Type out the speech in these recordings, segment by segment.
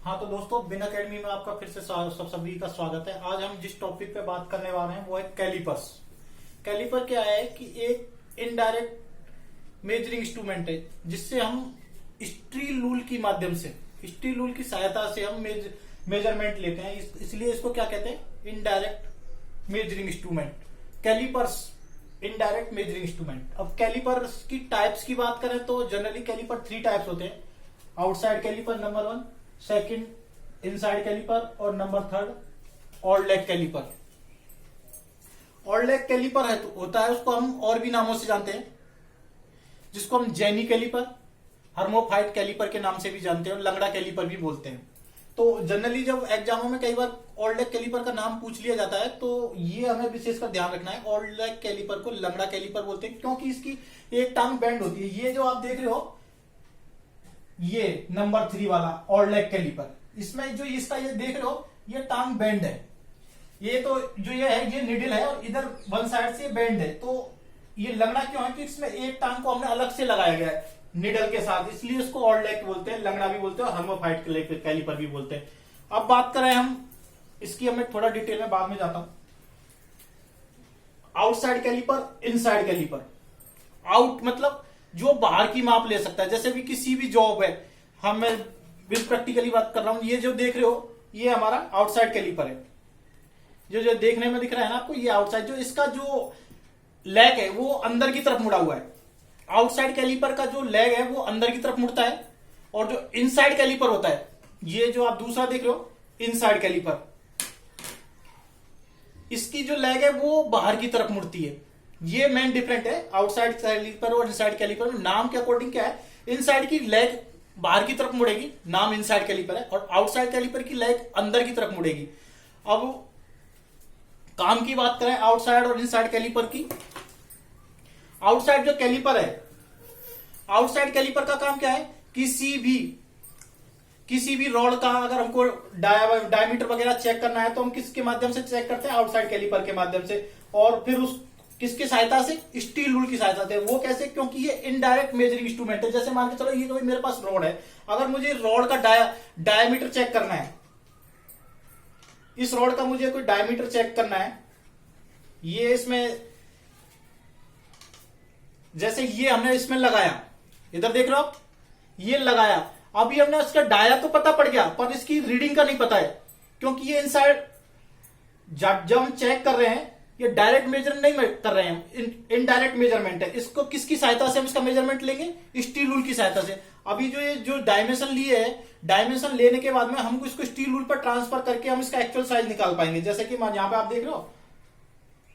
हाँ तो दोस्तों बिन अकेडमी में आपका फिर से सब सभी का स्वागत है। आज हम जिस टॉपिक पे बात करने वाले हैं वो है कैलिपर्स। कैलिपर क्या है कि एक इनडायरेक्ट मेजरिंग इंस्ट्रूमेंट है जिससे हम स्टील रूल की माध्यम से स्टील रूल की सहायता से हम मेजरमेंट लेते हैं। इसलिए इसको क्या कहते हैं, indirect measuring instrument. Calipers indirect measuring instrument. अब कैलिपर्स की टाइप्स की बात करें तो जनरली कैलिपर 3 टाइप्स होते हैं। Outside caliper number 1, second inside caliper और number 3 all leg caliper. All leg caliper है तो होता है, उसको हम और भी नामों से जानते हैं, जिसको हम जेनी कैलिपर, हर्मोफाइट कैलिपर के नाम से भी जानते हैं और लंगड़ा कैलिपर भी बोलते हैं। तो जनरली जब एग्जामों में कई बार ऑल लेग कैलिपर का नाम पूछ लिया जाता है तो ये हमें विशेषकर ध्यान रखना है। ऑल लेग कैलिपर को लंगड़ा कैलिपर बोलते हैं क्योंकि इसकी एक टांग बेंड होती है। ये जो आप देख रहे हो, ये नंबर 3 वाला ऑल लेग कैलिपर, इसमें जो इसका ये देख रहे हो, ये टांग बेंड है। ये तो जो ये है, ये निडल है और इधर वन साइड से बेंड है। तो ये लंगड़ा क्यों है कि इसमें एक टांग को हमने अलग से लगाया गया है निडल के साथ, इसलिए इसको ऑल लेग बोलते हैं, लंगड़ा भी बोलते हैं और हर्मोफाइट कैलिपर भी बोलते हैं। अब बात करें हम इसकी, हमें थोड़ा डिटेल में बाद में जाता हूं। Outside caliper, inside caliper. Out मतलब जो बाहर की माप ले सकता है, जैसे भी किसी भी जॉब है, मैं प्रैक्टिकली बात कर रहा हूं। ये जो देख रहे हो, ये हमारा आउटसाइड कैलिपर है। जो देखने में दिख रहा है ना आपको, ये आउटसाइड, जो इसका जो लेग है वो अंदर की तरफ मुड़ा हुआ है। आउटसाइड कैलिपर का जो लेग है वो अंदर की तरफ मुड़ता है और जो इनसाइड कैलिपर होता है, ये जो आप दूसरा देख रहे हो इनसाइड कैलिपर, इसकी जो लेग है वो बाहर की तरफ मुड़ती है। ये मेन डिफरेंट है आउटसाइड कैलिपर और इनसाइड कैलिपर में। नाम के अकॉर्डिंग क्या है, इनसाइड की लेग बाहर की तरफ मुड़ेगी, नाम इनसाइड कैलिपर है, और आउटसाइड कैलिपर की लेग अंदर की तरफ मुड़ेगी। अब काम की बात करें आउटसाइड और इनसाइड कैलिपर की। आउटसाइड जो कैलिपर है, आउटसाइड कैलिपर का काम क्या है, किसी भी रॉड का अगर हमको डायमीटर वगैरह चेक करना है तो हम किसके माध्यम से चेक करते हैं, आउटसाइड कैलिपर के माध्यम से। और फिर उस किसकी सहायता से, स्टील रूल की सहायता से। वो कैसे, क्योंकि ये इनडायरेक्ट मेजरिंग इंस्ट्रूमेंट है। जैसे मान के चलो, ये कोई मेरे पास रॉड है, अगर मुझे रॉड का डायमीटर चेक करना है, इस रॉड का मुझे कोई डायमीटर चेक करना है, ये इसमें जैसे ये हमने इसमें लगाया, इधर देख रहे हो, ये लगाया। अभी हमने इसका डाया तो पता पड़ गया, पर इसकी रीडिंग का नहीं पता है, क्योंकि ये इनसाइड जब हम चेक कर रहे हैं, ये डायरेक्ट मेजर नहीं कर रहे हैं, इनडायरेक्ट मेजरमेंट है। इसको किसकी सहायता से हम इसका मेजरमेंट लेंगे, स्टील रूल की सहायता से। अभी जो डायमेंशन लिए है, डायमेंशन लेने के बाद में हमको इसको स्टील रूल पर ट्रांसफर करके हम इसका एक्चुअल साइज निकाल पाएंगे। जैसे कि यहां पे आप देख रहे हो,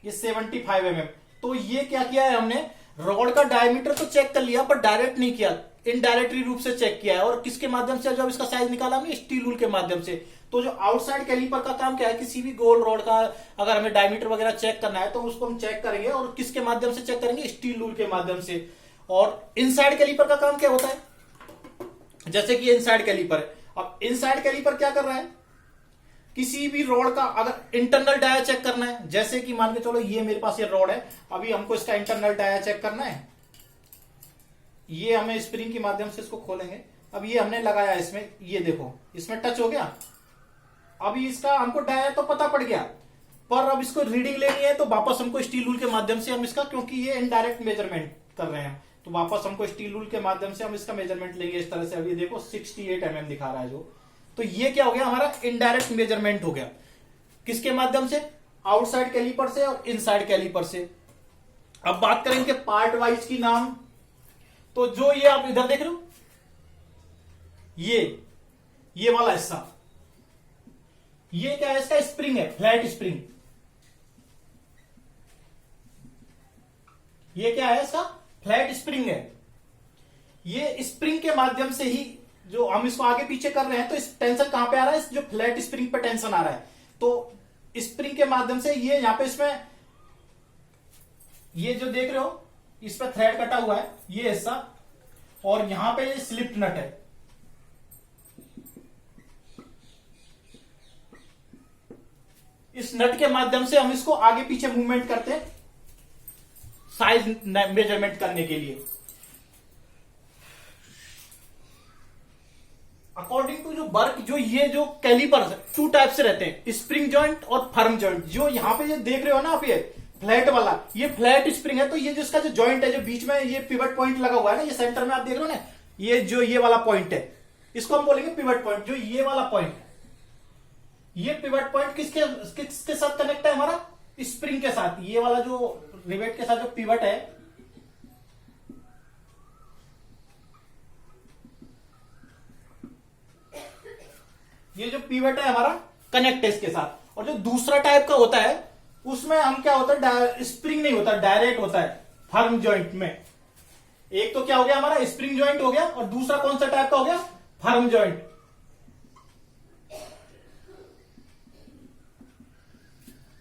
ये 75 mm। तो ये क्या किया है हमने, रॉड का डायमीटर तो चेक कर लिया पर डायरेक्ट नहीं किया, इनडायरेक्टली रूप से चेक किया है। और किसके माध्यम से जब इसका साइज निकाला हमने, स्टील रूल के माध्यम से। तो जो आउटसाइड कैलिपर का काम क्या है, किसी भी गोल रॉड का अगर हमें डायमीटर वगैरह चेक करना है तो उसको हम चेक करेंगे, और किसके माध्यम से चेक करेंगे, स्टील रूल के माध्यम से। और इनसाइड कैलिपर का काम क्या होता है, जैसे कि इनसाइड कैलिपर है। अब इनसाइड कैलिपर क्या कर रहा है, किसी भी रॉड का अगर इंटरनल डाया चेक करना है, जैसे कि मान के चलो ये मेरे पास ये रॉड है, अभी हमको इसका इंटरनल डाया चेक करना है, ये हमें स्प्रिंग की माध्यम से इसको खोलेंगे। अब ये हमने लगाया इसमें, ये देखो इसमें टच हो गया। अभी इसका हमको डाया तो पता पड़ गया, पर अब इसको रीडिंग लेनी है तो वापस हमको स्टील रूल के माध्यम से हम इसका, क्योंकि ये इनडायरेक्ट मेजरमेंट कर रहे हैं, तो वापस हमको स्टील रूल के माध्यम से हम इसका मेजरमेंट लेंगे। इस तरह से अभी देखो 68 mm दिखा रहा है जो, तो ये क्या हो गया, हमारा इनडायरेक्ट मेजरमेंट हो गया। किसके माध्यम से, आउटसाइड कैलिपर से और इनसाइड कैलिपर से। अब बात करेंगे पार्ट वाइज की नाम। तो जो ये आप इधर देख रहे हो, ये वाला हिस्सा, ये क्या है, इसका स्प्रिंग है, फ्लैट स्प्रिंग। ये क्या है, इसका फ्लैट स्प्रिंग है। ये स्प्रिंग के माध्यम से ही जो हम इसको आगे पीछे कर रहे हैं, तो इस टेंशन कहां पे आ रहा है, जो फ्लैट स्प्रिंग पे टेंशन आ रहा है, तो स्प्रिंग के माध्यम से ये यहां पे इसमें, ये जो देख रहे हो इस पर थ्रेड कटा हुआ है, ये हिस्सा, और यहां पे स्लिप नट है। इस नट के माध्यम से हम इसको आगे पीछे मूवमेंट करते हैं साइज मेजरमेंट करने के लिए। अकॉर्डिंग टू जो वर्क जो ये जो कैलिपर्स टू टाइप से रहते हैं, स्प्रिंग जॉइंट और फर्म जॉइंट। जो यहाँ पे ये देख रहे हो ना आप, ये फ्लैट वाला, ये फ्लैट स्प्रिंग है। तो ये जिसका जो जॉइंट है, जो बीच में ये पिवट पॉइंट लगा हुआ है ना, ये सेंटर में आप देख रहे हो ना, ये जो ये वाला पॉइंट है, इसको हम बोलेंगे पिवट पॉइंट। जो ये वाला पॉइंट, ये पिवट पॉइंट किसके साथ कनेक्ट है हमारा? स्प्रिंग के साथ। ये वाला जो रिवेट के साथ जो पिवट है, ये जो पिवट है हमारा कनेक्ट है इसके साथ। और जो दूसरा टाइप का होता है उसमें हम क्या होता है, स्प्रिंग नहीं होता, डायरेक्ट होता है फर्म जॉइंट में। एक तो क्या हो गया हमारा स्प्रिंग जॉइंट हो गया, और दूसरा कौन सा टाइप का हो गया? Firm joint.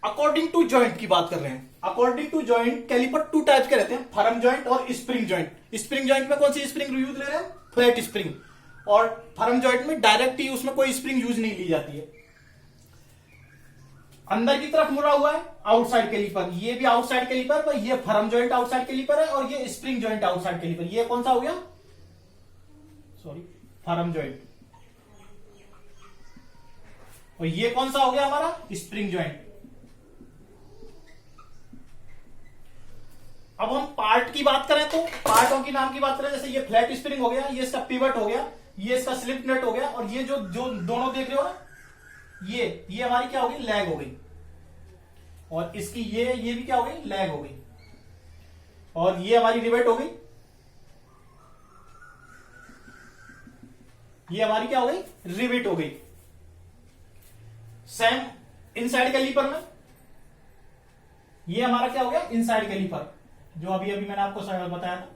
According to joint की बात कर रहे हैं। According to joint caliper two types के रहते हैं, फर्म जॉइंट और स्प्रिंग जॉइंट। स्प्रिंग जॉइंट में कौन सी स्प्रिंग यूज ले रहे हैं? Flat spring. और फर्म जॉइंट में डायरेक्ट ही उसमें कोई स्प्रिंग यूज नहीं ली जाती है। अंदर की तरफ मुड़ा हुआ है आउटसाइड कैलिपर, ये भी आउटसाइड कैलिपर पर, ये फर्म जॉइंट आउटसाइड कैलिपर है, और ये स्प्रिंग जॉइंट आउटसाइड कैलिपर। ये कौन सा हो गया? Sorry, firm joint. और ये कौन सा हो गया हमारा? Spring joint. अब हम पार्ट की बात करें तो पार्टों की नाम की बात करें, जैसे ये फ्लैट स्प्रिंग हो गया, ये इसका पिवट हो गया, ये इसका स्लिप नट हो गया, और ये जो जो दोनों देख रहे हो ना, ये हमारी क्या हो गई? लैग हो गई। और इसकी ये भी क्या हो गई? लैग हो गई। और ये हमारी रिवेट हो गई, ये हमारी क्या हो गई? रिवेट हो गई। सेम इनसाइड कैलिपर में ये हमारा क्या हो गया? इनसाइड कैलिपर, जो अभी मैंने आपको बताया था।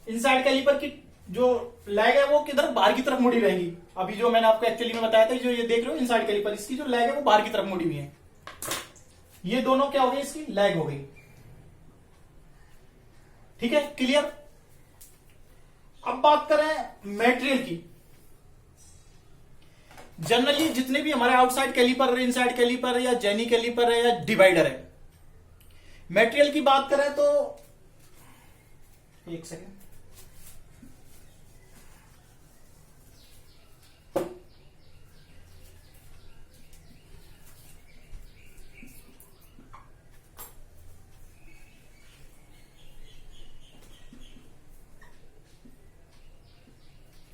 इनसाइड कैलिपर की जो लैग है वो किधर? बाहर की तरफ मुड़ी रहेगी। अभी जो मैंने आपको एक्चुअली में बताया था, जो ये देख रहे हो इनसाइड कैलिपर, इसकी जो लैग है वो बाहर की तरफ मुड़ी हुई है। ये दोनों क्या हो गई? इसकी लैग हो गई। ठीक है, क्लियर। अब बात करें मटेरियल की। जनरली जितने भी हमारे आउटसाइड कैलिपर, इनसाइड कैलिपर या जेनी कैलिपर है या डिवाइडर है, मटेरियल की बात करें तो एक सेकेंड,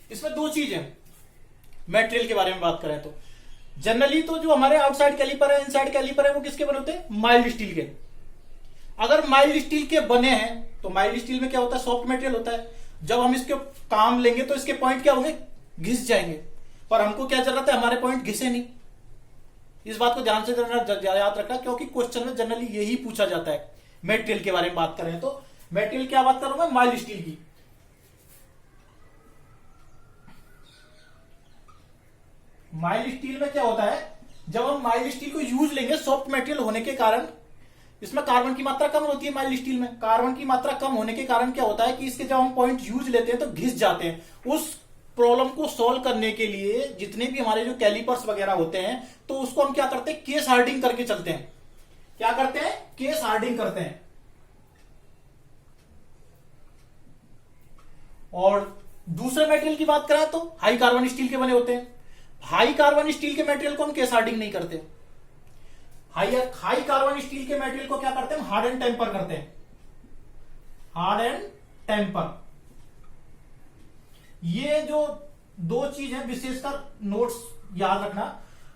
इसमें दो चीज है मटेरियल के बारे में बात करें तो। जनरली तो जो हमारे आउटसाइड कैलिपर है, इनसाइड कैलिपर है, वो किसके बने होते हैं? माइल्ड स्टील के। अगर माइल्ड स्टील के बने हैं तो माइल्ड स्टील में क्या होता है? सॉफ्ट मटेरियल होता है। जब हम इसके काम लेंगे तो इसके पॉइंट क्या होंगे? घिस जाएंगे। पर हमको क्या जरूरत है? हमारे पॉइंट घिसे नहीं। इस बात को ध्यान से याद रखना, क्योंकि क्वेश्चन में जनरली यही पूछा जाता है। मटेरियल के बारे में बात करें तो मटेरियल क्या बात करूंगा? माइल्ड स्टील की। माइल्ड स्टील में क्या होता है? जब हम माइल्ड स्टील को यूज लेंगे, सॉफ्ट मटेरियल होने के कारण इसमें कार्बन की मात्रा कम होती है। माइल्ड स्टील में कार्बन की मात्रा कम होने के कारण क्या होता है कि इसके जब हम पॉइंट यूज लेते हैं तो घिस जाते हैं। उस प्रॉब्लम को सॉल्व करने के लिए जितने भी हमारे जो कैलिपर्स वगैरह होते हैं, तो उसको हम क्या करते हैं? केस हार्डिंग करके चलते हैं। क्या करते हैं? केस हार्डिंग करते हैं। और दूसरे मटेरियल की बात करें तो हाई कार्बन स्टील के बने होते हैं। हाई कार्बन स्टील के मटेरियल को हम केस हार्डिंग नहीं करते। हाई कार्बन स्टील के मटेरियल को क्या करते हैं? हार्ड एंड टेम्पर करते हैं। हार्ड एंड टेम्पर, ये जो दो चीज है विशेषकर नोट्स याद रखना।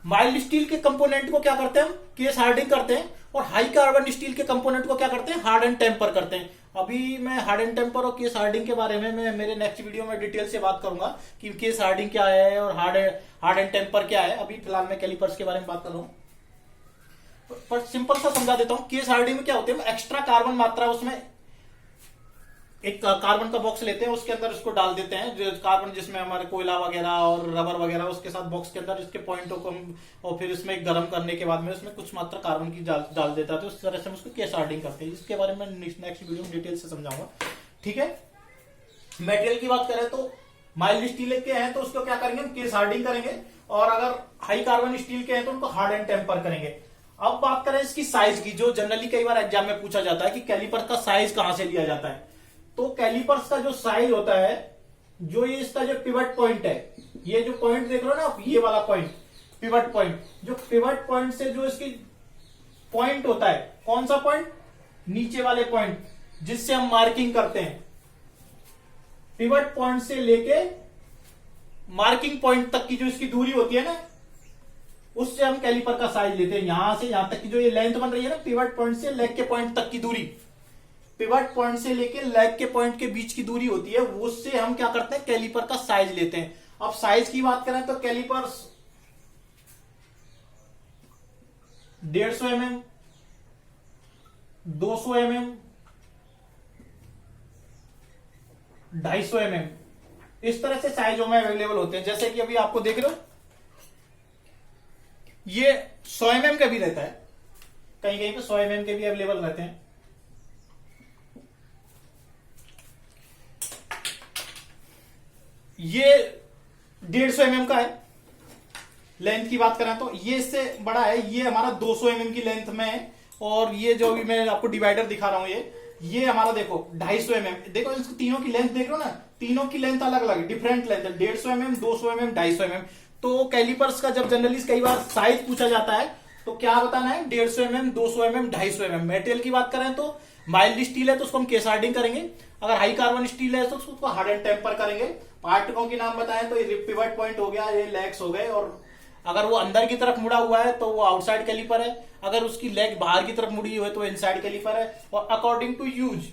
माइल्ड स्टील के कंपोनेंट को क्या करते हैं? हम केस हार्डिंग करते हैं। और हाई कार्बन स्टील के कंपोनेंट को क्या करते हैं? हार्ड एंड टेम्पर करते हैं। अभी मैं हार्ड एंड टेम्पर और केस हार्डिंग के बारे में मैं मेरे नेक्स्ट वीडियो में डिटेल से बात करूंगा कि केस हार्डिंग क्या है और हार्ड एंड टेम्पर क्या है। अभी फिलहाल मैं कैलिपर्स के बारे में बात कर रहा हूं, पर सिंपल सा समझा देता हूं। केस हार्डिंग में क्या होते हैं? एक्स्ट्रा कार्बन मात्रा, उसमें एक कार्बन का बॉक्स लेते हैं, उसके अंदर उसको डाल देते हैं, जो कार्बन जिसमें हमारे कोयला वगैरह और रबर वगैरह, उसके साथ बॉक्स के अंदर इसके पॉइंटों को और फिर इसमें गर्म करने के बाद में उसमें कुछ मात्रा कार्बन की डाल देता है। तो उस तरह से हम उसको केस हार्डिंग करते हैं। इसके बारे में नेक्स्ट वीडियो में डिटेल से समझाऊंगा। ठीक है, मटेरियल की बात करें तो माइल्ड स्टील के हैं तो उसको क्या करेंगे? हम केस हार्डिंग करेंगे। और अगर हाई कार्बन स्टील के हैं तो उनको हार्ड एंड टेम्पर करेंगे। अब बात करें इसकी साइज की, जो जनरली कई बार एग्जाम में पूछा जाता है कि कैलिपर का साइज कहां से लिया जाता है। तो कैलिपर्स का जो साइज होता है जो ये इसका जो पिवट पॉइंट है, ये जो पॉइंट देख रहे हो ना आप, ये वाला पॉइंट पिवट पॉइंट, जो पिवट पॉइंट से जो इसकी पॉइंट होता है, कौन सा पॉइंट, नीचे वाले पॉइंट जिससे हम मार्किंग करते हैं, पिवट पॉइंट से लेके मार्किंग पॉइंट तक की जो इसकी दूरी होती है ना, उससे हम कैलिपर का साइज लेते हैं। यहां से यहां तक की जो ये लेंथ बन रही है ना, पिवट पॉइंट से लेग के पॉइंट तक की दूरी, पिवट पॉइंट से लेके लेग के पॉइंट के बीच की दूरी होती है, उससे हम क्या करते हैं, कैलिपर का साइज लेते हैं। अब साइज की बात करें तो कैलिपर 150 mm, 200 mm, 250 mm, इस तरह से साइजों में अवेलेबल होते हैं। जैसे कि अभी आपको देख रहे हो, ये 100 mm का भी रहता है, कहीं कहीं पे 100 mm के भी अवेलेबल रहते हैं। ये 150 mm का है। लेंथ की बात करें तो ये इससे बड़ा है, ये हमारा 200 mm की लेंथ में है। और ये जो भी मैं आपको डिवाइडर दिखा रहा हूं, ये हमारा देखो 250 mm। देखो इसको तीनों की लेंथ देख रहे हो ना, तीनों की लेंथ अलग अलग है, डिफरेंट लेंथ है, 150 mm, 200 mm, 250 mm। तो कैलिपर्स का जब जनरली कई बार साइज पूछा जाता है तो क्या बताना है, 150 mm, 200 mm, 250 mm। मेटेरियल की बात करें तो माइल्ड स्टील है तो उसको हम केस हार्डिंग करेंगे, अगर हाई कार्बन स्टील है तो उसको हार्ड एंड टेम्पर करेंगे। पार्टिकलों के नाम बताएं तो ये पिवट पॉइंट हो गया, ये लेग्स हो गए, और अगर वो अंदर की तरफ मुड़ा हुआ है तो वो आउटसाइड कैलिपर है, अगर उसकी लेग बाहर की तरफ मुड़ी हुई है तो इनसाइड कैलिपर है। और अकॉर्डिंग टू यूज,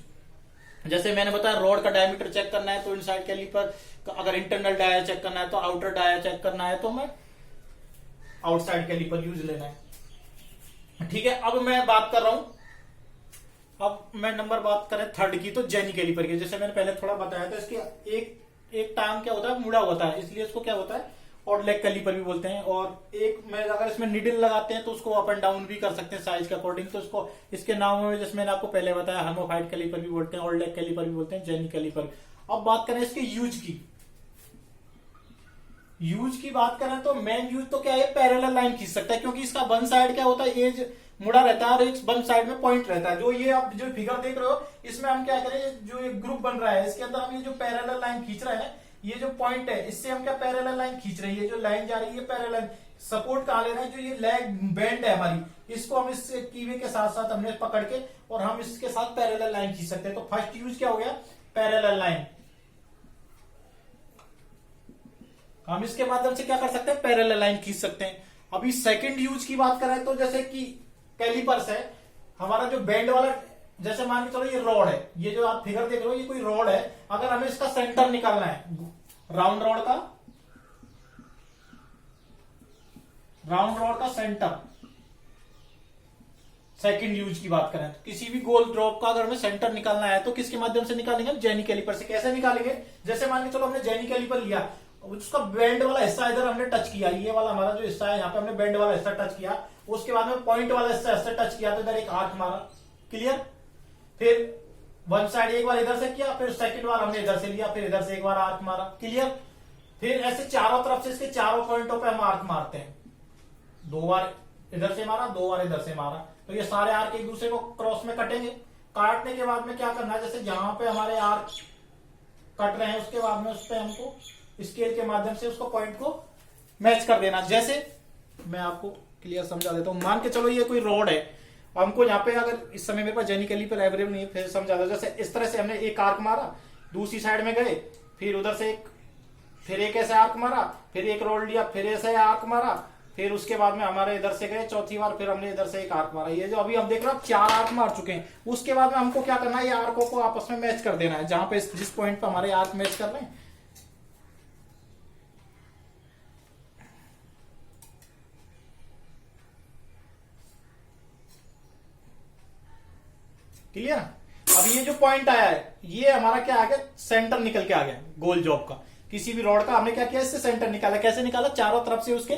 जैसे मैंने बताया रॉड का डायमीटर चेक करना है तो इनसाइड कैलिपर, अगर इंटरनल डाया चेक करना है तो आउटर डाया चेक करना है तो हमें आउटसाइड कैलिपर यूज लेना है। ठीक है, अब मैं बात कर रहा हूं, अब मैं नंबर बात करें थर्ड की, तो जेनी कैलिपर की। जैसे मैंने पहले थोड़ा बताया था, इसके एक टांग क्या होता है, मुड़ा होता है, इसलिए इसको क्या होता है और लेग कैलिपर भी बोलते हैं। और एक में अगर इसमें निडल लगाते हैं तो उसको अप एंड डाउन भी कर सकते हैं साइज के अकॉर्डिंग। तो इसको इसके नामों में जैसे मैंने आपको पहले बताया, हेमोफाइट कैलिपर भी बोलते हैं और लेग कैलिपर भी बोलते हैं, जेनी कैलिपर। अब बात करें इसके यूज की, यूज की बात करें तो मेन यूज तो क्या है, पैरेलल लाइन खींच सकता है, क्योंकि इसका वन साइड क्या होता है, एज मुड़ा रहता है और एक वन साइड में पॉइंट रहता है। जो ये आप जो फिगर देख रहे हो, इसमें हम क्या करें, जो एक ग्रुप बन रहा है इसके अंदर हम ये जो पैरेलल लाइन खींच रहे हैं, ये जो पॉइंट है इससे हम क्या पैरेलल लाइन खींच रहे हैं, ये जो लाइन जा रही है पैरेलल, सपोर्ट कहां ले रहे हैं, जो ये लेग बेंड है हमारी, इसको हम इस कीवे के साथ साथ हमने पकड़ के और हम इसके साथ पैरेलल लाइन खींच सकते हैं। तो फर्स्ट यूज क्या हो गया, पैरेलल लाइन, हम इसके माध्यम से क्या कर सकते हैं, पैरेलल लाइन खींच सकते हैं। अभी सेकंड यूज की बात करें तो जैसे कि कैलिपर्स है हमारा जो बेंड वाला, जैसे मान के चलो ये रॉड है, ये जो आप फिगर देख रहे हो ये कोई रॉड है, अगर हमें इसका सेंटर निकालना है, राउंड रॉड का सेंटर, सेकंड यूज की बात करें तो किसी भी गोल ड्रॉप का अगर हमें सेंटर निकालना है तो किसके माध्यम से निकालेंगे, जेनी कैलिपर से। कैसे निकालेंगे, जैसे मान के चलो हमने जेनी कैलिपर लिया, उसका बेंड वाला हिस्सा इधर हमने टच किया, ये वाला हमारा जो हिस्सा है यहाँ पे हमने बेंड वाला हिस्सा टच किया, उसके बाद में पॉइंट वाला हिस्सा ऐसे टच किया तो इधर एक आर्क मारा, क्लियर। फिर वन साइड एक बार इधर से किया, फिर सेकंड बार हमने इधर से लिया, फिर इधर से एक बार आर्क मारा, क्लियर। फिर ऐसे चारों तरफ से इसके चारों पॉइंटों पे हम आर्क मारते हैं, 2 बार इधर से मारा, 2 बार इधर से मारा, तो ये सारे आर्क एक दूसरे को क्रॉस में कटेंगे। काटने के बाद में क्या करना है, जैसे जहां पे हमारे आर्क कट रहे हैं उसके बाद में उस पर हमको स्केल के माध्यम से उसको पॉइंट को मैच कर देना। जैसे मैं आपको क्लियर समझा देता हूं, मान के चलो ये कोई रोड है, हमको यहाँ पे अगर इस समय मेरे पास जेनी कैलिपर अवेलेबल नहीं है, फिर समझा दो, जैसे इस तरह से हमने एक आर्क मारा, दूसरी साइड में गए, फिर उधर से फिर एक ऐसे आर्क मारा, फिर एक रोड लिया, फिर ऐसे आर्क मारा, फिर उसके बाद में हमारे इधर से गए चौथी बार, फिर हमने इधर से एक आर्क मारा। ये जो अभी हम देख रहे हो 4 आर्क मार चुके हैं। उसके बाद में हमको क्या करना है, ये आर्कों को आपस में मैच कर देना है, जहां पे जिस पॉइंट पे हमारे आर्क मैच कर रहे हैं। क्लियर। अब ये जो पॉइंट आया है ये हमारा क्या आ गया, सेंटर निकल के आ गया गोल जॉब का। किसी भी रॉड का हमने क्या किया, इससे सेंटर निकाला। कैसे निकाला, चारों तरफ से उसके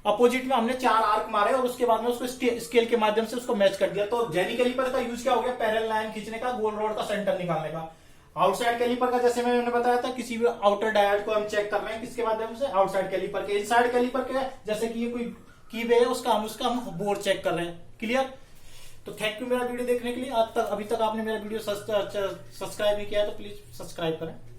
अपोजिट में हमने 4 आर्क मारे और उसके बाद में उसको स्केल के माध्यम से उसको मैच कर दिया। तो जेनी कैलिपर का यूज क्या हो गया, पैरेलल लाइन खींचने का, गोल रॉड का सेंटर निकालने का। आउटसाइड कैलिपर का जैसे मैंने बताया था, किसी भी आउटर डायड को हम चेक कर रहे हैं किसके माध्यम से, आउटसाइड कैलिपर के। इनसाइड कैलिपर के जैसे कि ये कोई कीवे है उसका हम बोर चेक कर रहे हैं, क्लियर। तो थैंक यू मेरा वीडियो देखने के लिए। आज तक अभी तक आपने मेरा वीडियो सब्सक्राइब नहीं किया है तो प्लीज सब्सक्राइब करें।